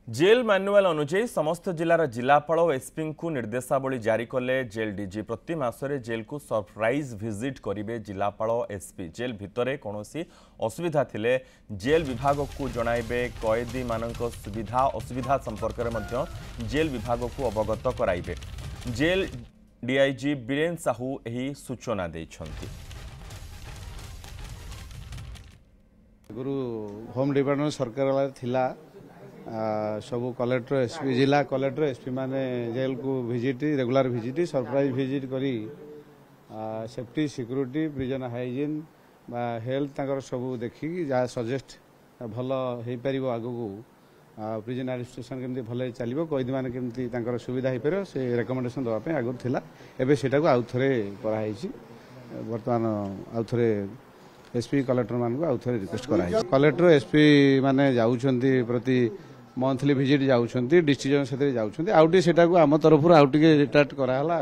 Jail manual अनुଯାयी समस्त जिलार जिलापाल और एसपी को निर्देशावली जारी कले जेल डीजी प्रति मासरे जेल को सरप्राइज विजिट करेंगे जिलापाल एसपी जेल भितर कौन असुविधा थिले जेल विभाग को जणाइबे कैदी मानक सुविधा असुविधा संपर्क में जेल विभाग को अवगत कराइबे जेल डीआईजी बीरेन साहू एही सूचना देइछन्ति। गुरु होम डिपार्टमेंट सरकार वाला थिला सब कलेक्टर एसपी जिला कलेक्टर एसपी माने जेल को visit regular visit surprise visit करी safety security prison hygiene health ताकर सब देखी जहाँ सजेस्ट भल हो पार आग को प्रिजन एडमिनिस्ट्रेशन केमती भले चलो कैदी मैंने केमती सुविधा हो पार से रेकमेंडेशन देवाई आगुरी थिला एबे सेटा को आउ थे कराई बर्तमान आउ थे एसपी कलेक्टर मान आउ थे रिक्वेस्ट कराई कलेक्टर एसपी माने जाउछंती प्रति मंथली विजिट जाउछंती डिसीजन से जाउछंती आउटी सेटा को आम तरफ आउ टिके रिटार्ट कराला।